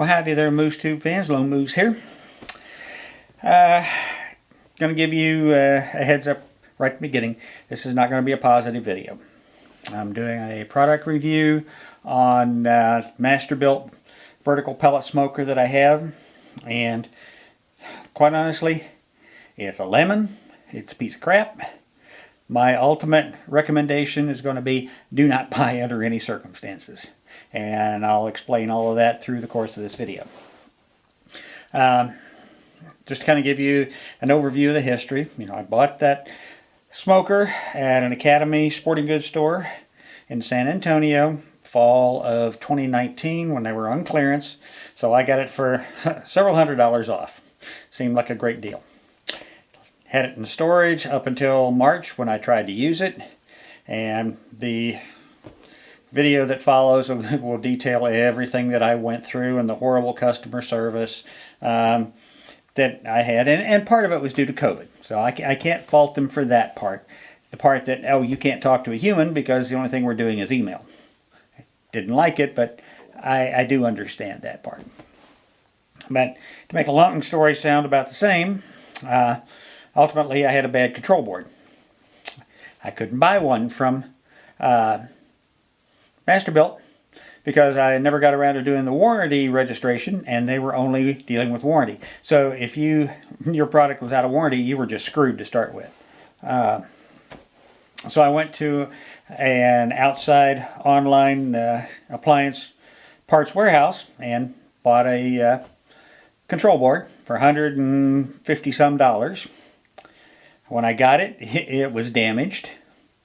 Well, howdy there, Moose Tube fans. Lone Moose here. Going to give you a heads up right at the beginning. This is not going to be a positive video. I'm doing a product review on Masterbuilt vertical pellet smoker that I have, and quite honestly, it's a lemon. It's a piece of crap. My ultimate recommendation is going to be do not buy under any circumstances. And I'll explain all of that through the course of this video. Just to kind of give you an overview of the history. You know, I bought that smoker at an Academy sporting goods store in San Antonio, fall of 2019 when they were on clearance. So I got it for several $100s off. Seemed like a great deal. Had it in storage up until March when I tried to use it, and the video that follows will detail everything that I went through and the horrible customer service that I had, and part of it was due to COVID, so I can't fault them for that part. The part that, oh, you can't talk to a human because the only thing we're doing is email. I didn't like it, but I do understand that part. But to make a long story sound about the same, ultimately I had a bad control board. I couldn't buy one from Masterbuilt because I never got around to doing the warranty registration, and they were only dealing with warranty. So if your product was out of warranty, you were just screwed to start with. So I went to an outside online appliance parts warehouse and bought a control board for $150 some. When I got it, it was damaged,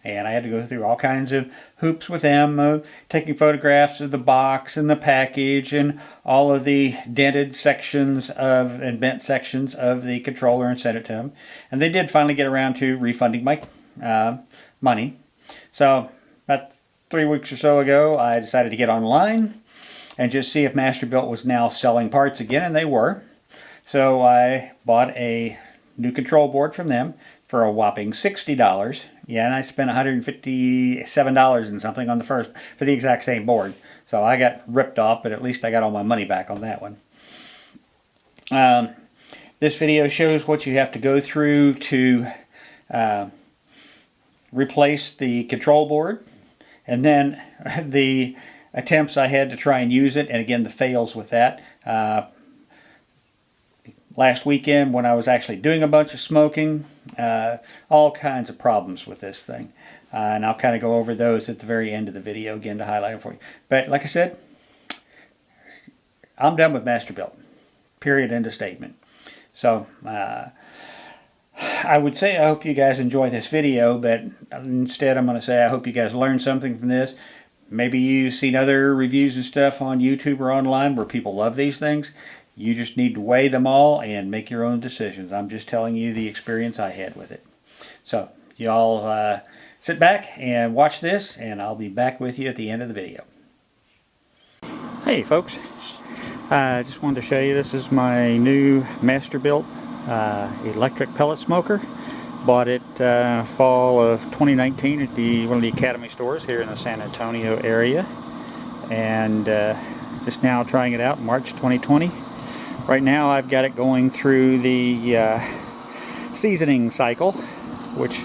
and I had to go through all kinds of hoops with them, taking photographs of the box and the package and all of the dented sections and bent sections of the controller and sent it to them. And they did finally get around to refunding my money. So about 3 weeks or so ago, I decided to get online and just see if Masterbuilt was now selling parts again, and they were. So I bought a new control board from them for a whopping $60. Yeah, and I spent $157 and something on the first for the exact same board. So I got ripped off, but at least I got all my money back on that one. This video shows what you have to go through to replace the control board, and then the attempts I had to try and use it, and again the fails with that. Last weekend when I was actually doing a bunch of smoking, all kinds of problems with this thing. And I'll kind of go over those at the very end of the video again to highlight them for you. But like I said, I'm done with Masterbuilt. Period, end of statement. So I would say I hope you guys enjoy this video, but instead I'm going to say I hope you guys learned something from this. Maybe you've seen other reviews and stuff on YouTube or online where people love these things. You just need to weigh them all and make your own decisions. I'm just telling you the experience I had with it. So y'all sit back and watch this, and I'll be back with you at the end of the video. Hey folks, I just wanted to show you, this is my new Masterbuilt electric pellet smoker. Bought it fall of 2019 at one of the Academy stores here in the San Antonio area, and just now trying it out in March 2020. Right now I've got it going through the seasoning cycle, which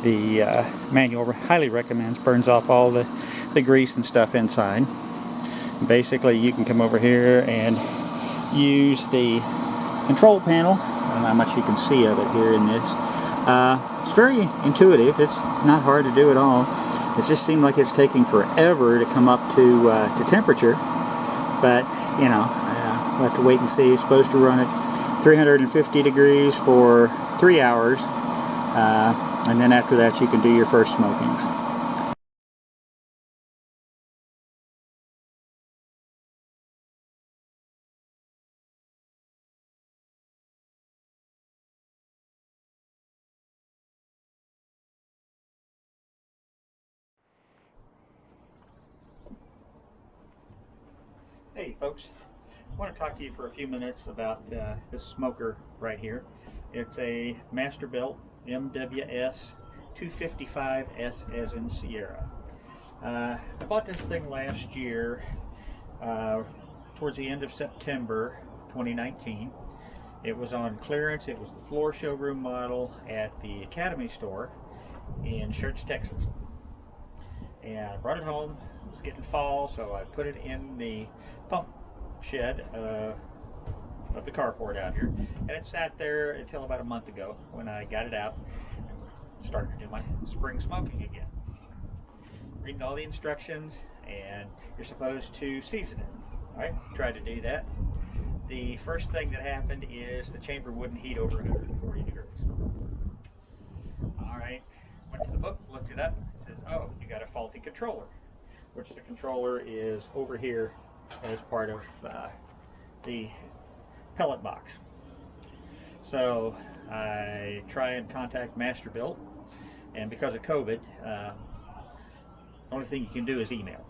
the manual highly recommends burns off all the grease and stuff inside. Basically you can come over here and use the control panel. I don't know how much you can see of it here in this. It's very intuitive. It's not hard to do at all. It just seemed like it's taking forever to come up to temperature, but you know, we'll have to wait and see. It's supposed to run at 350 degrees for 3 hours, and then after that you can do your first smokings. Hey folks, I want to talk to you for a few minutes about this smoker right here. It's a Masterbuilt MWS 255S as in Sierra. I bought this thing last year towards the end of September 2019. It was on clearance. It was the floor showroom model at the Academy store in Church, Texas. And I brought it home. It was getting fall, so I put it in the pump shed of the carport out here. And it sat there until about a month ago when I got it out and started to do my spring smoking again. Reading all the instructions, and you're supposed to season it. All right, tried to do that. The first thing that happened is the chamber wouldn't heat over 140 degrees. All right, went to the book, looked it up. It says, oh, you got a faulty controller, which the controller is over here as part of the pellet box. So I try and contact Masterbuilt, and because of COVID, the only thing you can do is email.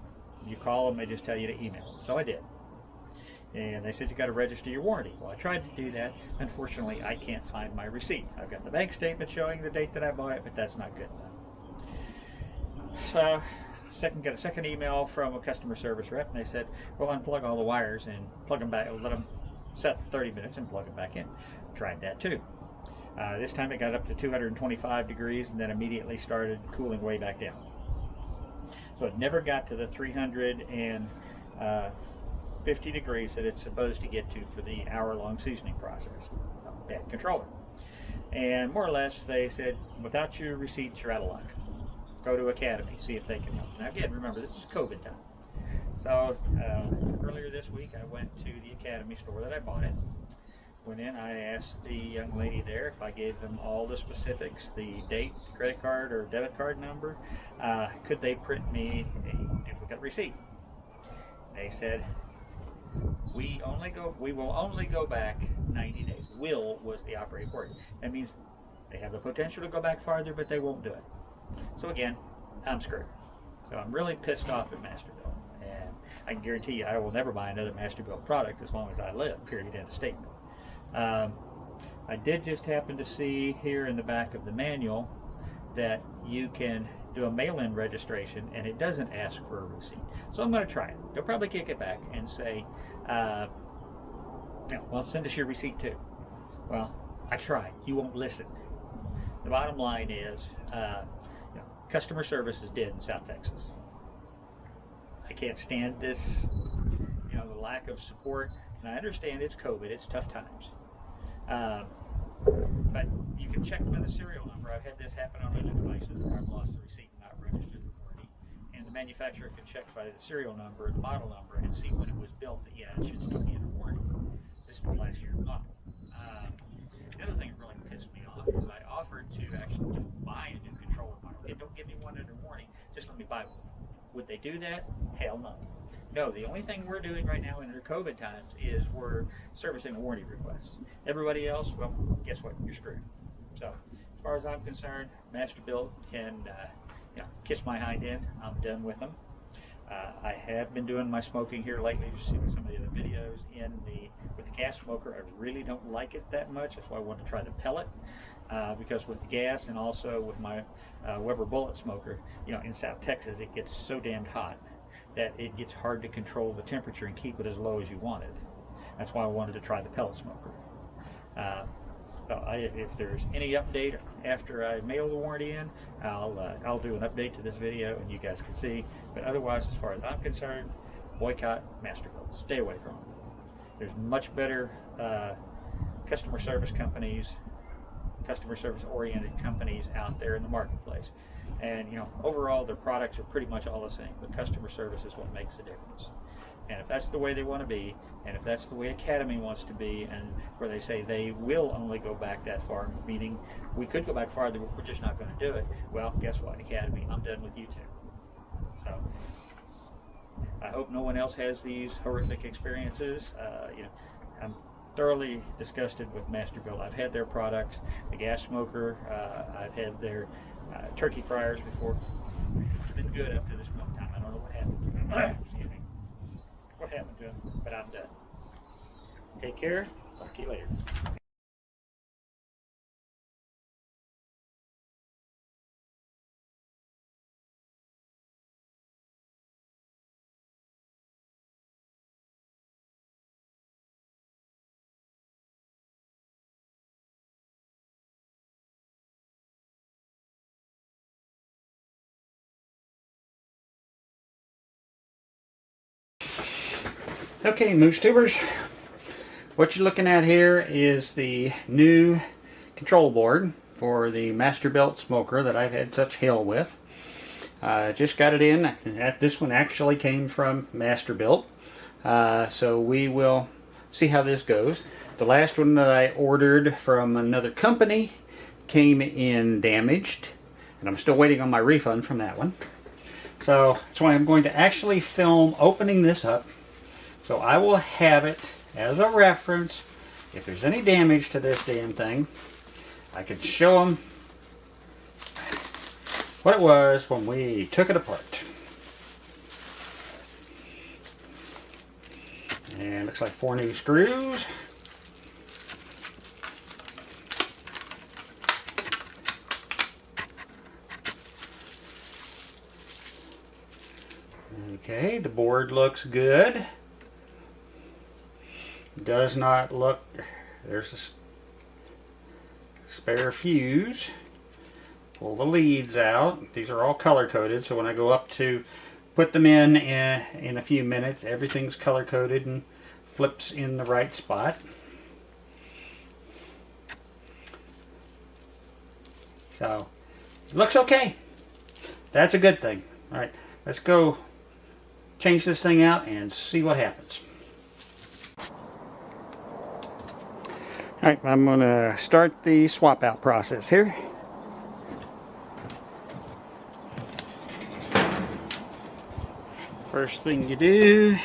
You call them, they just tell you to email. So I did. And they said you got to register your warranty. Well, I tried to do that. Unfortunately, I can't find my receipt. I've got the bank statement showing the date that I bought it, but that's not good enough. So, got a second email from a customer service rep, and they said, well, unplug all the wires and plug them back, let them set for 30 minutes and plug them back in. Tried that too. This time it got up to 225 degrees and then immediately started cooling way back down. So it never got to the 350 degrees that it's supposed to get to for the hour-long seasoning process. Bad controller. And more or less they said, without your receipts, you're out of luck. Go to Academy, see if they can help. Now again, remember, this is COVID time. So earlier this week I went to the Academy store that I bought it. Went in, I asked the young lady there if I gave them all the specifics, the date, credit card or debit card number, could they print me a duplicate receipt? They said, we will only go back 90 days. Will was the operative word. That means they have the potential to go back farther, but they won't do it. So again, I'm screwed. So I'm really pissed off at Masterbuilt. And I can guarantee you I will never buy another Masterbuilt product as long as I live, period, end of statement. I did just happen to see here in the back of the manual that you can do a mail-in registration and it doesn't ask for a receipt. So I'm going to try it. They'll probably kick it back and say, well, send us your receipt too. Well, I tried. You won't listen. The bottom line is, customer service is dead in South Texas. I can't stand this, the lack of support. And I understand it's COVID, it's tough times. But you can check by the serial number. I've had this happen on other devices where I've lost the receipt and not registered the warranty. And the manufacturer can check by the serial number, the model number, and see when it was built that, yeah, it should still be in a warranty. This is last year's model. The other thing that really pissed me off is I offered to actually just buy a new controller model. Okay, don't give me one under warranty, just let me buy one. Would they do that? Hell no. No, the only thing we're doing right now in their COVID times is we're servicing warranty requests. Everybody else, well, guess what? You're screwed. So, as far as I'm concerned, Masterbuilt can kiss my hind end. I'm done with them. I have been doing my smoking here lately. You've seen some of the other videos with the gas smoker. I really don't like it that much. That's why I wanted to try the pellet. Because with the gas and also with my Weber bullet smoker, in South Texas, it gets so damned hot that it gets hard to control the temperature and keep it as low as you want it. That's why I wanted to try the pellet smoker. If there's any update after I mail the warranty in, I'll do an update to this video and you guys can see. But otherwise, as far as I'm concerned, boycott Masterbuilt. Stay away from them. There's much better customer service oriented companies out there in the marketplace. And overall their products are pretty much all the same, but customer service is what makes the difference. And if that's the way they want to be, and if that's the way Academy wants to be, and where they say they will only go back that far, meaning we could go back farther, but we're just not going to do it, well, guess what, Academy, I'm done with you too. So I hope no one else has these horrific experiences. I'm thoroughly disgusted with Masterbuilt. I've had their products, the gas smoker, I've had their turkey fryers before. It's been good up to this point in time. I don't know what happened to them. Excuse me. What happened to them, but I'm done. Take care. Talk to you later. Okay, moose tubers, what you're looking at here is the new control board for the Masterbuilt smoker that I've had such hell with. Just got it in. This one actually came from Masterbuilt, so we will see how this goes. The last one that I ordered from another company came in damaged, and I'm still waiting on my refund from that one. So that's why I'm going to actually film opening this up. So I will have it as a reference. If there's any damage to this damn thing, I could show them what it was when we took it apart. And looks like 4 new screws. Okay, the board looks good. Does not look, there's a spare fuse. Pull the leads out. These are all color coded, so when I go up to put them in a few minutes, everything's color coded and flips in the right spot. So it looks okay. That's a good thing. All right, let's go change this thing out and see what happens. Alright, I'm going to start the swap out process here. First thing you do,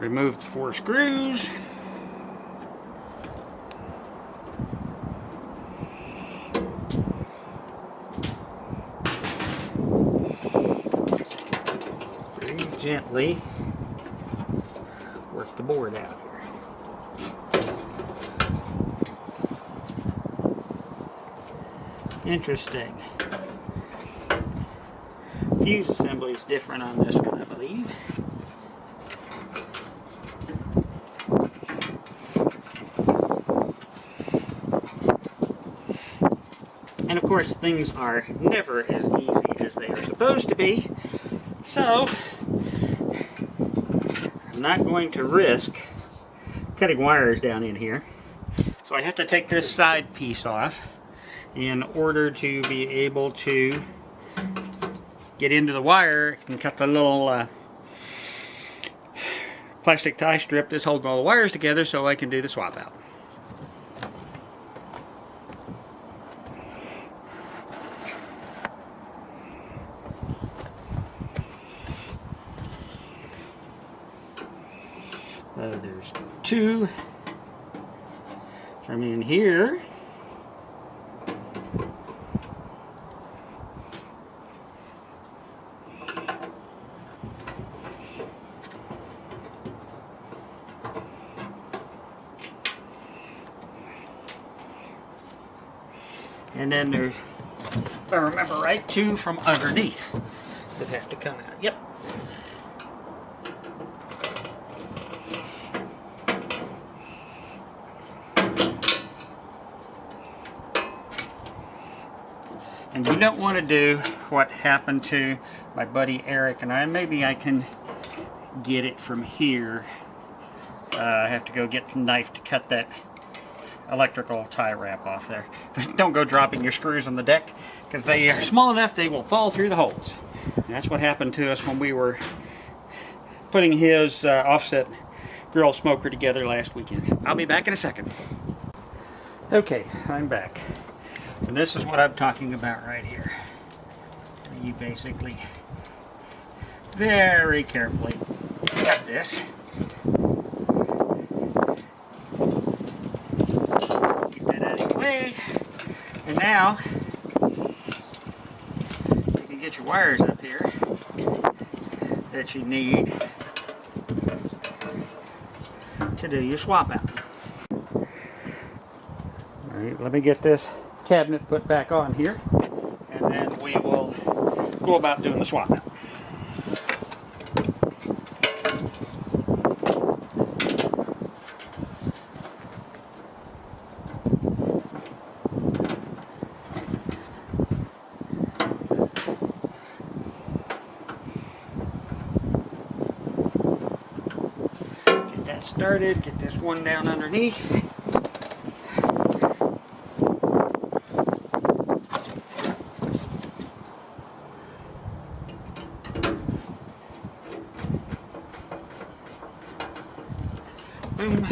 remove the 4 screws. Very gently work the board out here. Interesting. Fuse assembly is different on this one, I believe. And of course, things are never as easy as they are supposed to be, so I'm not going to risk cutting wires down in here. So I have to take this side piece off in order to be able to get into the wire and cut the little plastic tie strip that's holding all the wires together so I can do the swap out. There's 2 from in here. And then there's, if I remember right, 2 from underneath that have to come out. Yep. And you don't want to do what happened to my buddy Eric and I. Maybe I can get it from here. I have to go get the knife to cut that electrical tie wrap off there. But don't go dropping your screws on the deck, because they are small enough they will fall through the holes. And that's what happened to us when we were putting his offset grill smoker together last weekend. I'll be back in a second. Okay, I'm back. And this is what I'm talking about right here. You basically very carefully cut this. Get that out of the way. And now you can get your wires up here that you need to do your swap out. Alright, let me get this cabinet put back on here, and then we will go about doing the swap mount. Get that started, get this one down underneath. Boom.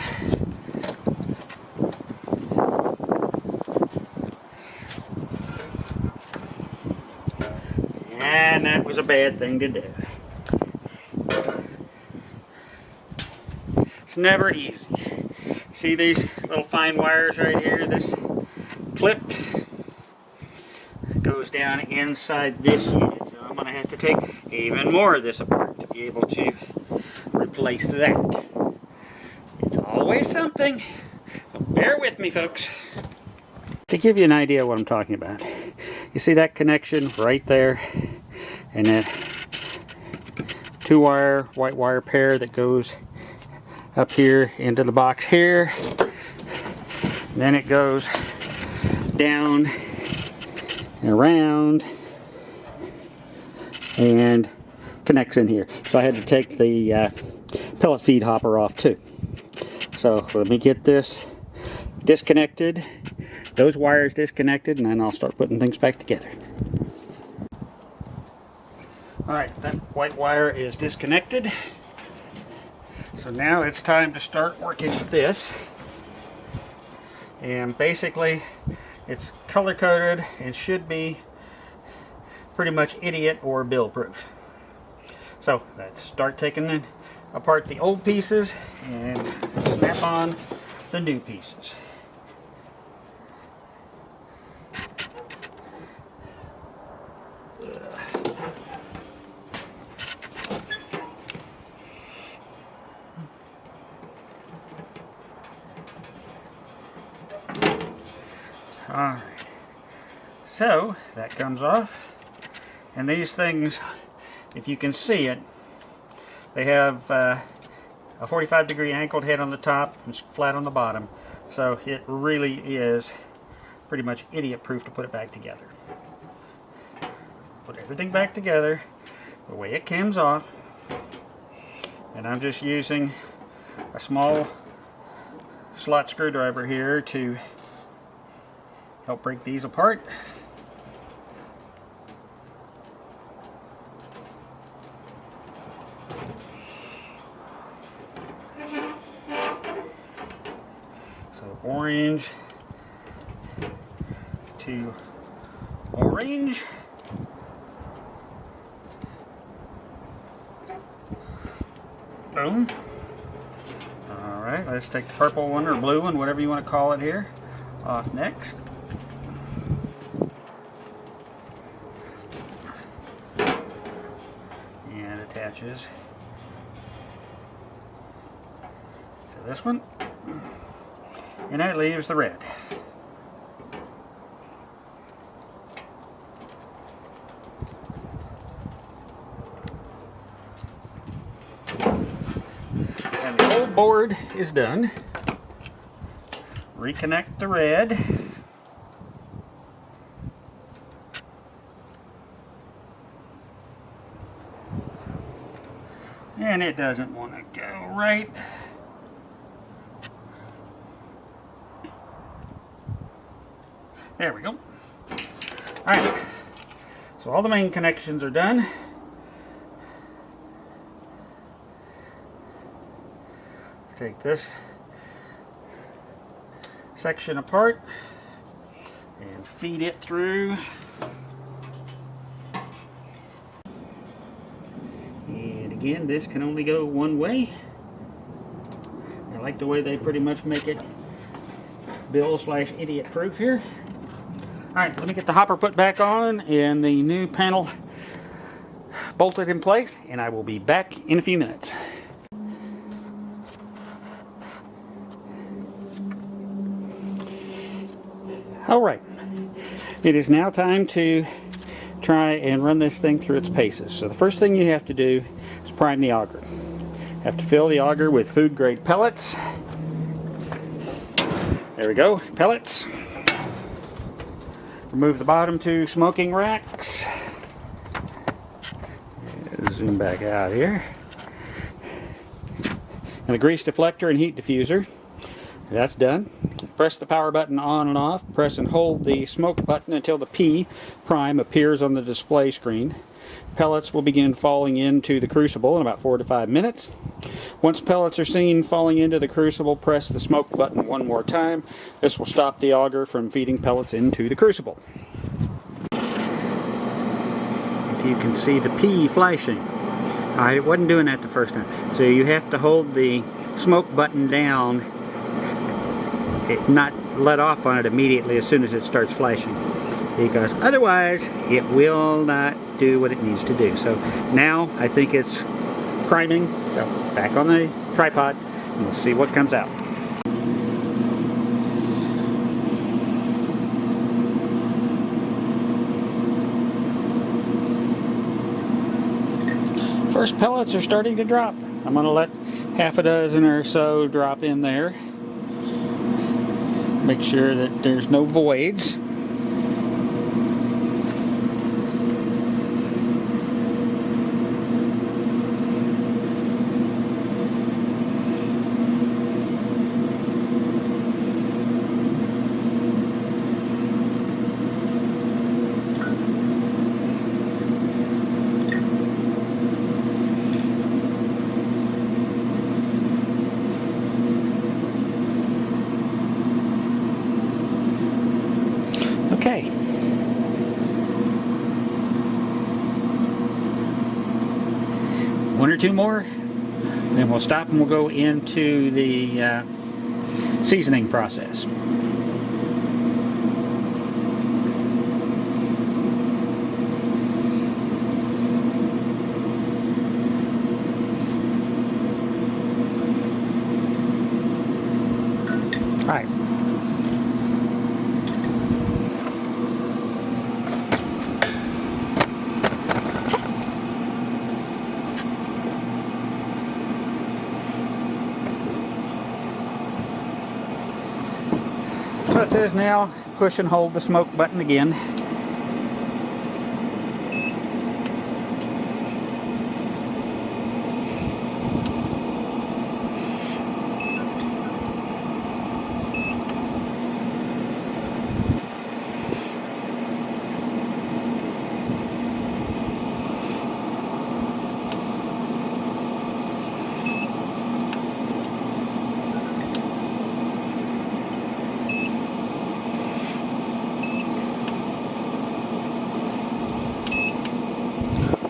And that was a bad thing to do. It's never easy. See these little fine wires right here? This clip goes down inside this unit. So I'm going to have to take even more of this apart to be able to replace that. It's always something. Bear with me, folks. To give you an idea of what I'm talking about, you see that connection right there, and that 2-wire white wire pair that goes up here into the box here. And then it goes down and around and connects in here. So I had to take the pellet feed hopper off too. So let me get this disconnected, those wires disconnected, and then I'll start putting things back together. Alright, that white wire is disconnected. So now it's time to start working with this. And basically it's color coded and should be pretty much idiot or bill proof. So let's start taking apart the old pieces and snap on the new pieces. Alright, so that comes off, and these things, if you can see it, they have a 45-degree angled head on the top and flat on the bottom, so it really is pretty much idiot proof to put it back together. Put everything back together the way it comes off, and I'm just using a small slot screwdriver here to help break these apart. So orange to orange. Boom. Alright, let's take the purple one or blue one, whatever you want to call it here, off next. And attaches to this one. And that leaves the red. And the whole board is done. Reconnect the red. And it doesn't want to go right. There we go. Alright, so all the main connections are done. Take this section apart and feed it through. And again, this can only go one way. I like the way they pretty much make it bill/idiot proof here. Alright, let me get the hopper put back on and the new panel bolted in place, and I will be back in a few minutes. Alright, it is now time to try and run this thing through its paces. So the first thing you have to do is prime the auger. You have to fill the auger with food grade pellets. There we go, pellets. Remove the bottom two smoking racks. Zoom back out here. And the grease deflector and heat diffuser. That's done. Press the power button on and off. Press and hold the smoke button until the P prime appears on the display screen. Pellets will begin falling into the crucible in about 4 to 5 minutes. Once pellets are seen falling into the crucible, press the smoke button one more time. This will stop the auger from feeding pellets into the crucible. If you can see the P flashing. Alright, it wasn't doing that the first time. So you have to hold the smoke button down, not let off on it immediately as soon as it starts flashing, because otherwise it will not do what it needs to do. So now I think it's priming. So back on the tripod and we'll see what comes out. First pellets are starting to drop. I'm going to let half a dozen or so drop in there. Make sure that there's no voids. Okay. One or two more, then we'll stop and we'll go into the seasoning process. All right. So it says now push and hold the smoke button again.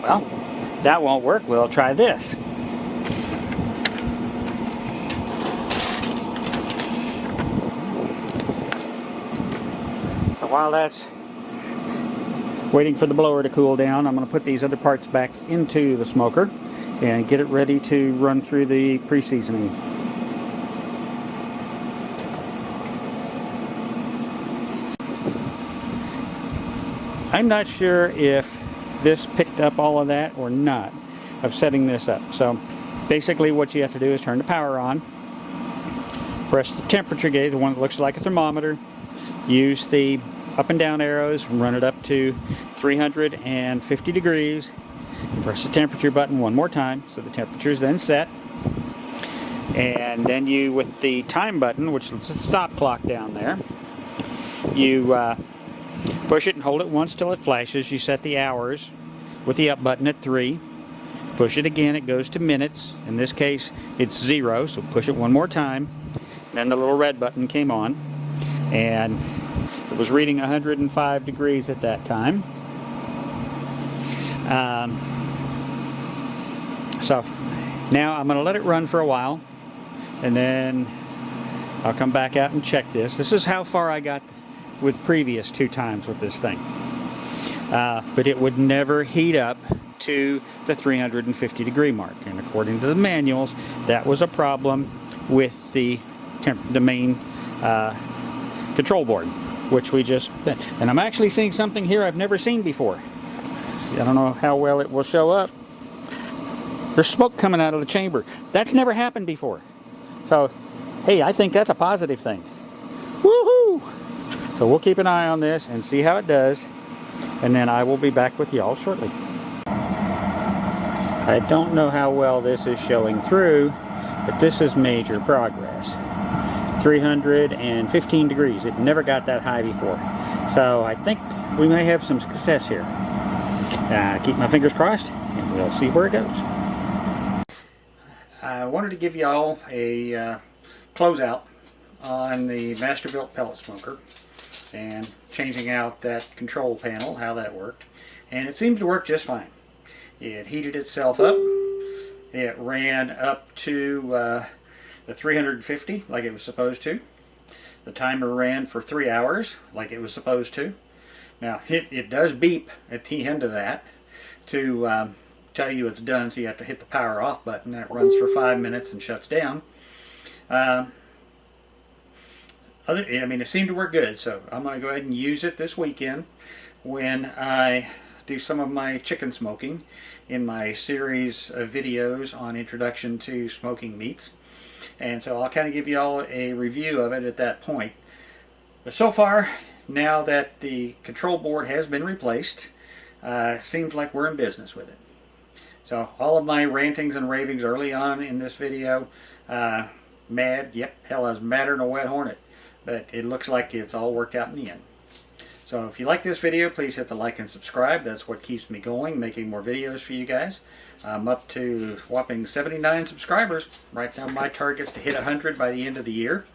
Well, that won't work. We'll try this. So while that's waiting for the blower to cool down, I'm going to put these other parts back into the smoker and get it ready to run through the pre-seasoning. I'm not sure if this picked up all of that or not of setting this up. So basically what you have to do is turn the power on, press the temperature gauge, the one that looks like a thermometer, use the up and down arrows, run it up to 350 degrees, press the temperature button one more time so the temperature is then set, and then you, with the time button, which is a stop clock down there, you push it and hold it once till it flashes. You set the hours with the up button at 3. Push it again, it goes to minutes. In this case, it's 0, so push it one more time. Then the little red button came on, and it was reading 105 degrees at that time. So now I'm going to let it run for a while, and then I'll come back out and check this. This is how far I got with previous 2 times with this thing. But it would never heat up to the 350 degree mark, and according to the manuals, that was a problem with the main control board. which we just, and I'm actually seeing something here I've never seen before. See, I don't know how well it will show up. There's smoke coming out of the chamber. That's never happened before. So, hey, I think that's a positive thing. Woohoo! So we'll keep an eye on this and see how it does, and then I will be back with y'all shortly. I don't know how well this is showing through, but this is major progress. 315 degrees. It never got that high before. So I think we may have some success here. Keep my fingers crossed, and we'll see where it goes. I wanted to give y'all a closeout on the Masterbuilt pellet smoker and changing out that control panel, how that worked. And it seemed to work just fine. It heated itself up. It ran up to the 350 like it was supposed to. The timer ran for 3 hours like it was supposed to. Now it does beep at the end of that to tell you it's done, so you have to hit the power off button. That runs for 5 minutes and shuts down. I mean, it seemed to work good, so I'm going to go ahead and use it this weekend when I do some of my chicken smoking in my series of videos on introduction to smoking meats. And so I'll kind of give you all a review of it at that point. But so far, now that the control board has been replaced, seems like we're in business with it. So all of my rantings and ravings early on in this video, mad, yep, hell, I was madder than a wet hornet. But it looks like it's all worked out in the end. So if you like this video, please hit the like and subscribe. That's what keeps me going, making more videos for you guys. I'm up to whopping 79 subscribers. Right now my target's to hit 100 by the end of the year.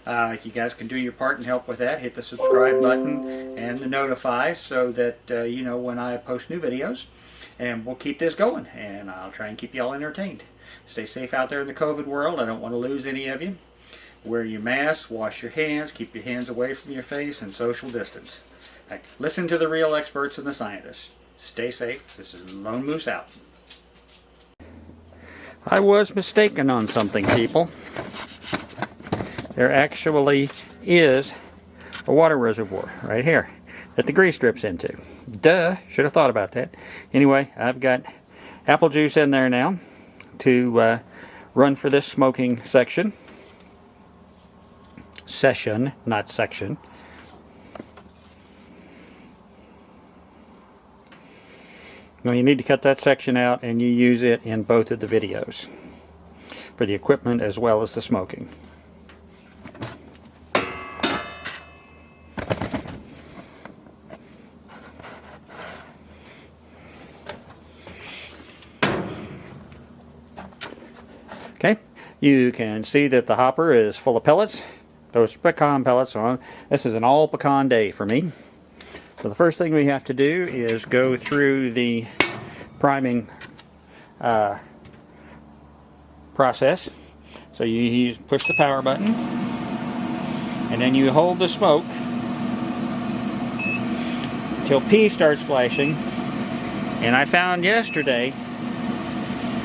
If you guys can do your part and help with that, hit the subscribe button and the notify so that you know when I post new videos. And we'll keep this going, and I'll try and keep you all entertained. Stay safe out there in the COVID world. I don't want to lose any of you. Wear your mask, wash your hands, keep your hands away from your face, and social distance. Listen to the real experts and the scientists. Stay safe. This is Lone Moose out. I was mistaken on something, people. There actually is a water reservoir right here that the grease drips into. Duh, should have thought about that. Anyway, I've got apple juice in there now to run for this smoking session, not section. Now you need to cut that section out, and you use it in both of the videos for the equipment as well as the smoking. Okay, you can see that the hopper is full of pellets. Those pecan pellets on. This is an all pecan day for me. So the first thing we have to do is go through the priming process. So you push the power button, and then you hold the smoke until P starts flashing. And I found yesterday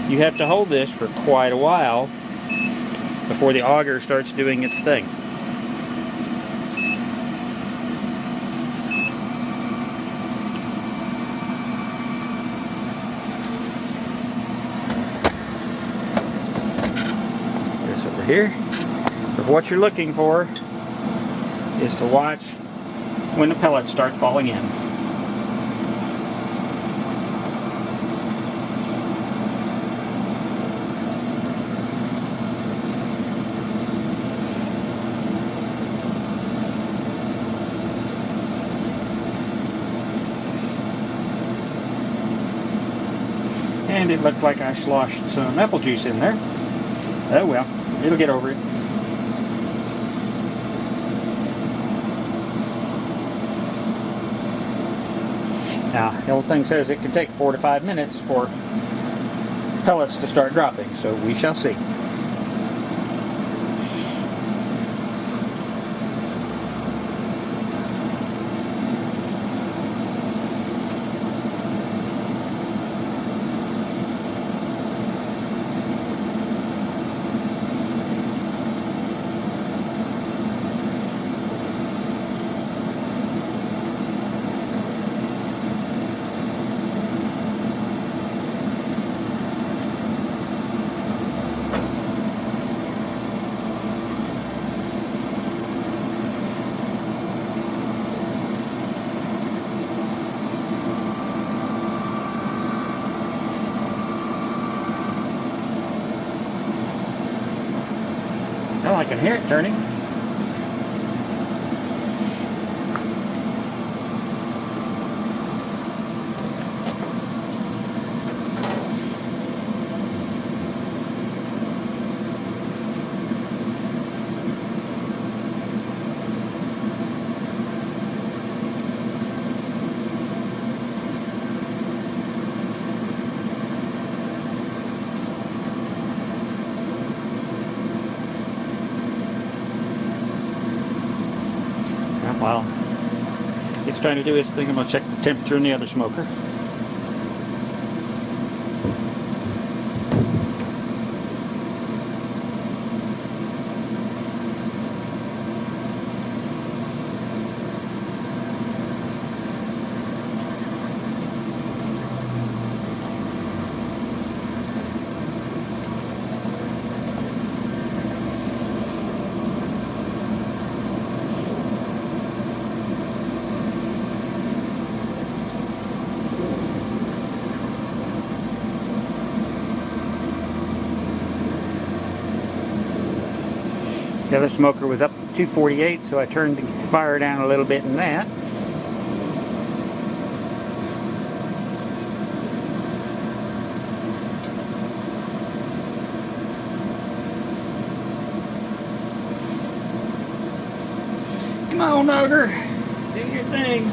you have to hold this for quite a while before the auger starts doing its thing. This over here. So what you're looking for is to watch when the pellets start falling in. And it looked like I sloshed some apple juice in there. Oh well, it'll get over it. Now, the old thing says it can take 4 to 5 minutes for pellets to start dropping, so we shall see. can hear it turning. While it's trying to do its thing, I'm going to check the temperature in the other smoker. The other smoker was up to 248, so I turned the fire down a little bit in that. Come on, Ogre, do your thing.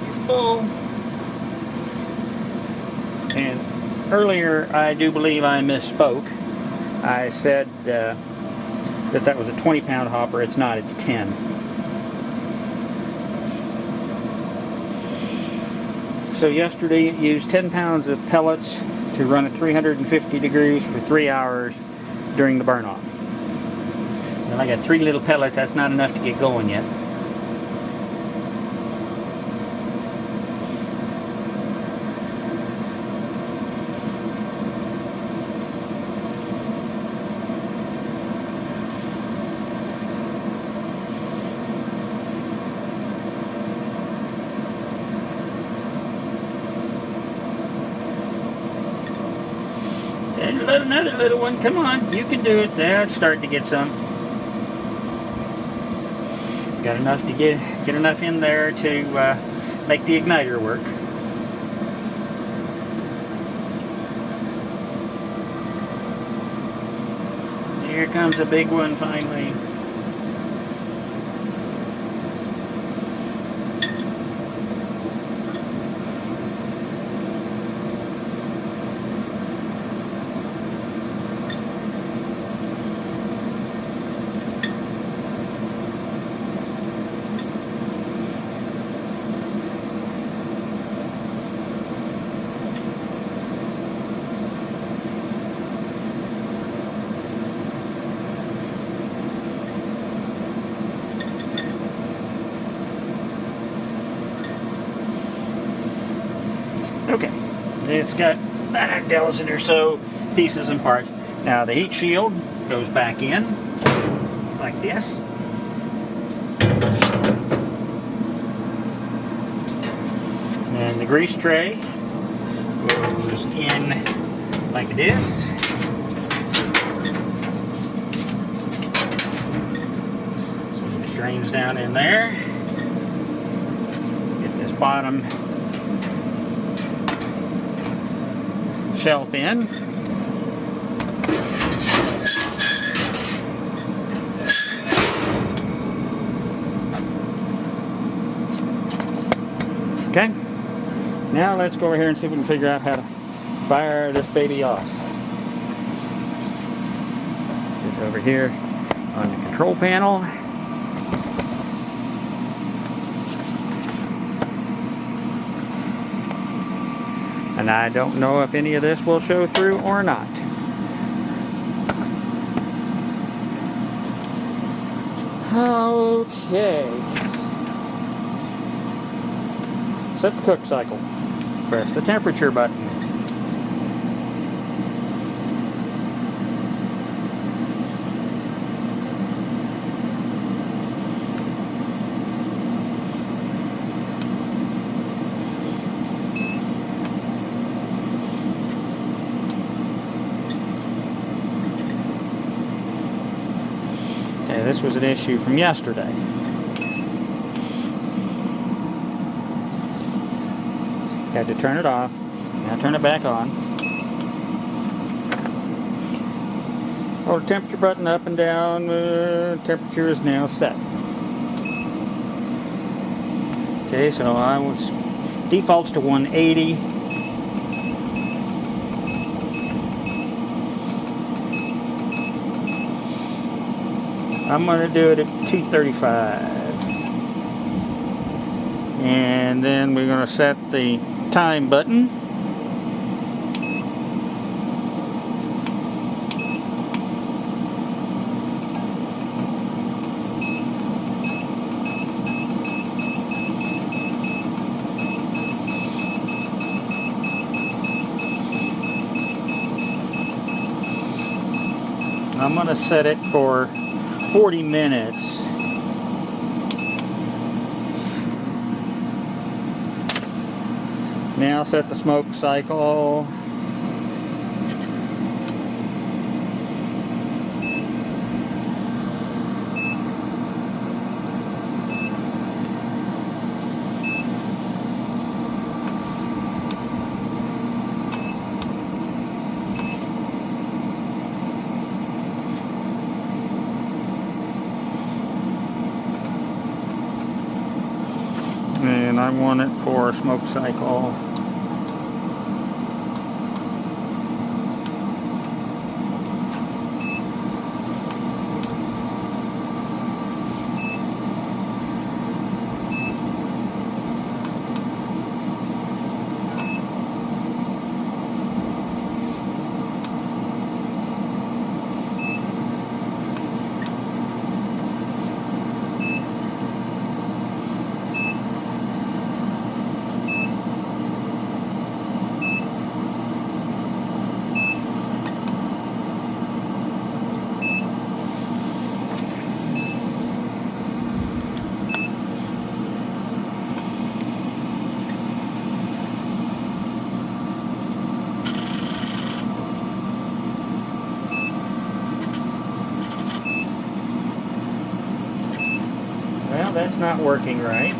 You're full. And earlier, I do believe I misspoke. I said that was a 20-pound hopper. It's not, it's 10. So yesterday it used 10 pounds of pellets to run at 350 degrees for 3 hours during the burn off. And I got 3 little pellets. That's not enough to get going yet. And another little one, come on, you can do it. That's starting to get some. Got enough to get enough in there to make the igniter work. Here comes a big one finally. Okay, it's got about a dozen or so pieces and parts. Now the heat shield goes back in like this. And the grease tray goes in like this. So it drains down in there. Get this bottom shelf in. Okay, now let's go over here and see if we can figure out how to fire this baby off. This over here on the control panel. And I don't know if any of this will show through or not. Okay. Set the cook cycle. Press the temperature button. this was an issue from yesterday. Had to turn it off. Now turn it back on. Hold the temperature button up and down. Temperature is now set. Okay, so I was defaults to 180. I'm going to do it at 235. And then we're going to set the time button. I'm going to set it for 40 minutes. Now set the smoke cycle. And I want it for smoke cycle. Well, that's not working right.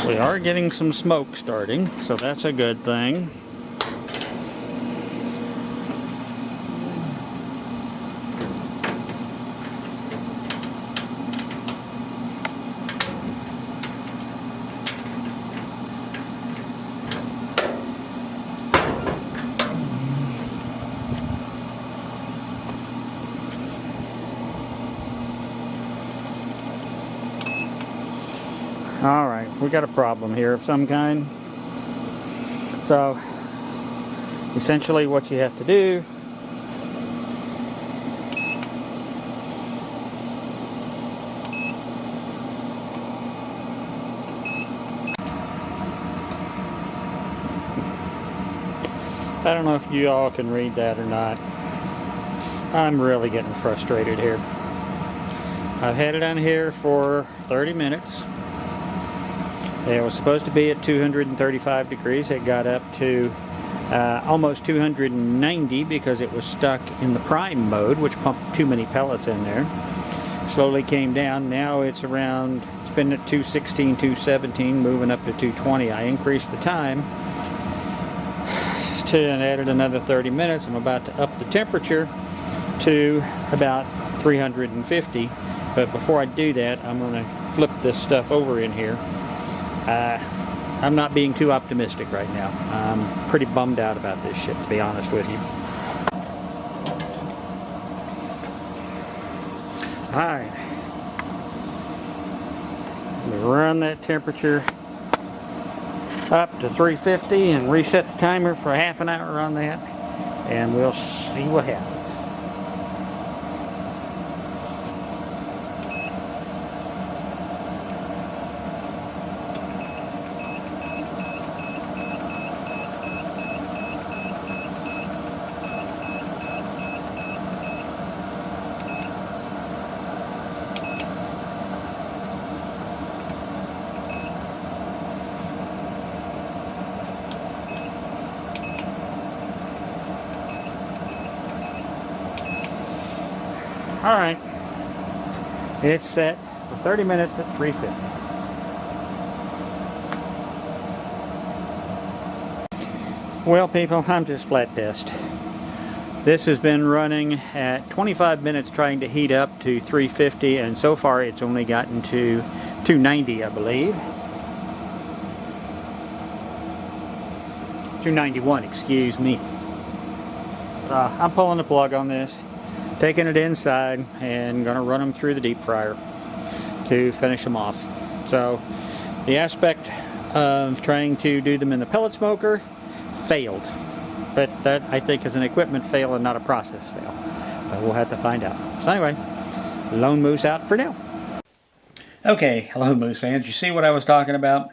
We are getting some smoke starting, so that's a good thing. Alright, we got a problem here of some kind. So, essentially what you have to do I don't know if you all can read that or not. I'm really getting frustrated here. I've had it on here for 30 minutes. It was supposed to be at 235 degrees. It got up to almost 290 because it was stuck in the prime mode, which pumped too many pellets in there. Slowly came down. Now it's around, it's been at 216, 217, moving up to 220. I increased the time and added another 30 minutes. I'm about to up the temperature to about 350. But before I do that, I'm going to flip this stuff over in here. I'm not being too optimistic right now. I'm pretty bummed out about this shit, to be honest with you. Alright. We run that temperature up to 350 and reset the timer for half an hour on that, and we'll see what happens. All right, it's set for 30 minutes at 350. Well, people, I'm just flat pissed. This has been running at 25 minutes trying to heat up to 350, and so far it's only gotten to 290, I believe. 291, excuse me. I'm pulling the plug on this, taking it inside, and gonna run them through the deep fryer to finish them off. So the aspect of trying to do them in the pellet smoker failed, but that I think is an equipment fail and not a process fail, but we'll have to find out. So anyway, Lone Moose out for now. Okay, Lone Moose fans, you see what I was talking about?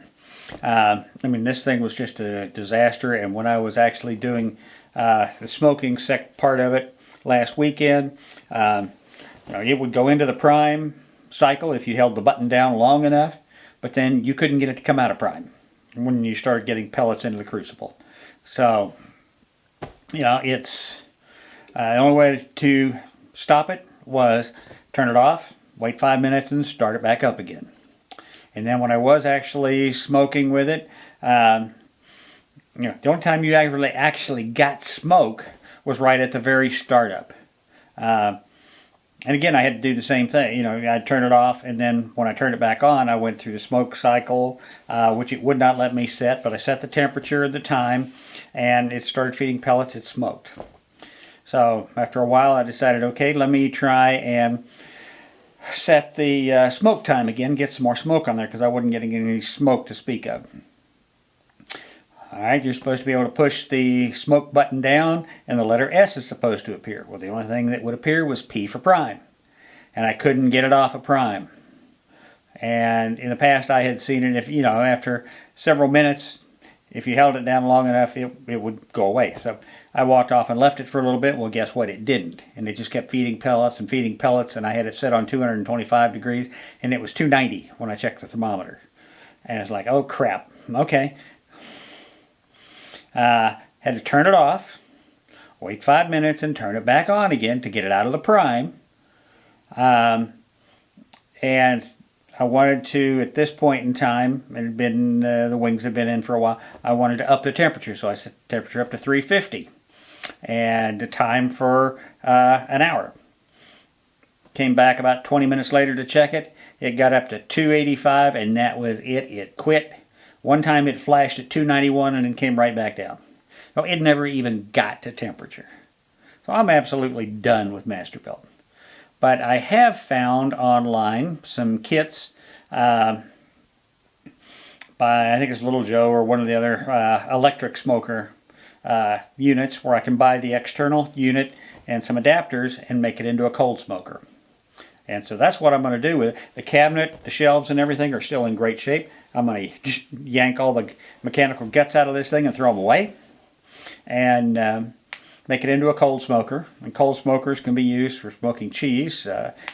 I mean, this thing was just a disaster, and when I was actually doing the smoking part of it last weekend, it would go into the prime cycle if you held the button down long enough, but then you couldn't get it to come out of prime when you started getting pellets into the crucible. So, it's the only way to stop it was turn it off, wait 5 minutes, and start it back up again. And then when I was actually smoking with it, the only time you actually got smoke was right at the very startup. And again, I had to do the same thing. I'd turn it off, and then when I turned it back on, I went through the smoke cycle, which it would not let me set, but I set the temperature at the time, and it started feeding pellets. It smoked. So after a while, I decided, okay, let me try and set the smoke time again, get some more smoke on there, because I wasn't getting any smoke to speak of. Alright, you're supposed to be able to push the smoke button down, and the letter S is supposed to appear. Well, the only thing that would appear was P for prime, and I couldn't get it off of prime. And in the past, I had seen it, if after several minutes, if you held it down long enough, it would go away. So I walked off and left it for a little bit. Well, guess what? It didn't. And it just kept feeding pellets, and I had it set on 225 degrees, and it was 290 when I checked the thermometer. And it's like, oh crap. Okay. Had to turn it off, wait 5 minutes, and turn it back on again to get it out of the prime. And I wanted to, at this point in time, it had been the wings had been in for a while, I wanted to up the temperature, so I set the temperature up to 350, and the time for an hour. Came back about 20 minutes later to check it. It got up to 285, and that was it. It quit. One time it flashed at 291 and then came right back down. So it never even got to temperature. So I'm absolutely done with Masterbuilt. But I have found online some kits by, I think it's Little Joe or one of the other electric smoker units, where I can buy the external unit and some adapters and make it into a cold smoker. And so that's what I'm going to do with it. The cabinet, the shelves and everything are still in great shape. I'm going to just yank all the mechanical guts out of this thing and throw them away, and make it into a cold smoker. And cold smokers can be used for smoking cheese.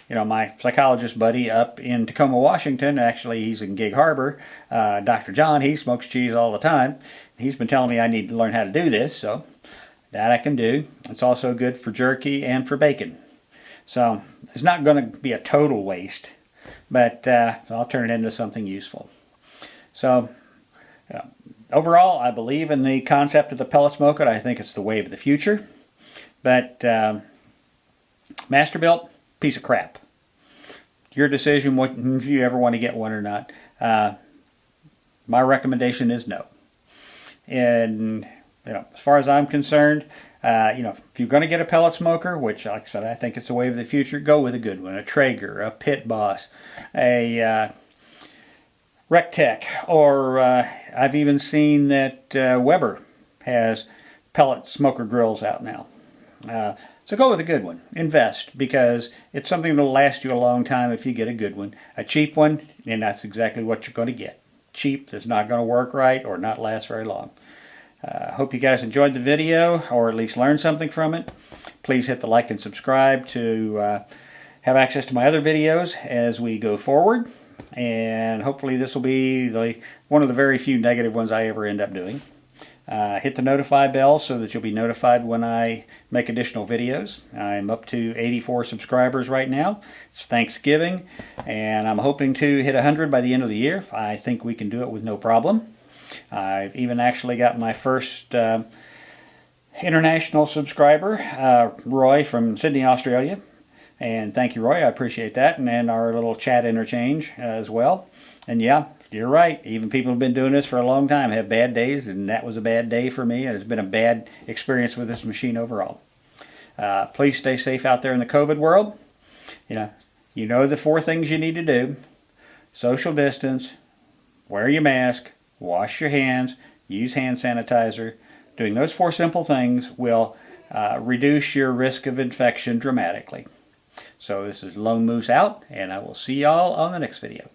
My psychologist buddy up in Tacoma, Washington, actually he's in Gig Harbor, Dr. John, he smokes cheese all the time. He's been telling me I need to learn how to do this, so that I can do. It's also good for jerky and for bacon. So it's not going to be a total waste, but I'll turn it into something useful. So overall, I believe in the concept of the pellet smoker. I think it's the wave of the future. But Masterbuilt, piece of crap. Your decision if you ever want to get one or not. My recommendation is no. And as far as I'm concerned, if you're going to get a pellet smoker, which, like I said, I think it's the wave of the future, go with a good one. A Traeger, a Pit Boss, a Rectech, or I've even seen that Weber has pellet smoker grills out now. So go with a good one. Invest, because it's something that'll last you a long time if you get a good one. A cheap one, and that's exactly what you're going to get. Cheap that's not going to work right or not last very long. Hope you guys enjoyed the video, or at least learned something from it. Please hit the like and subscribe to have access to my other videos as we go forward. And hopefully this will be one of the very few negative ones I ever end up doing. Hit the notify bell so that you'll be notified when I make additional videos. I'm up to 84 subscribers right now. It's Thanksgiving, and I'm hoping to hit 100 by the end of the year. I think we can do it with no problem. I've even actually got my first international subscriber, Roy from Sydney, Australia. And thank you, Roy. I appreciate that. And then our little chat interchange as well. And yeah, you're right. Even people who've been doing this for a long time have bad days, and that was a bad day for me. And it's been a bad experience with this machine overall. Please stay safe out there in the COVID world. You know the 4 things you need to do: social distance, wear your mask, wash your hands, use hand sanitizer. Doing those 4 simple things will reduce your risk of infection dramatically. So this is Lone Moose out, and I will see y'all on the next video.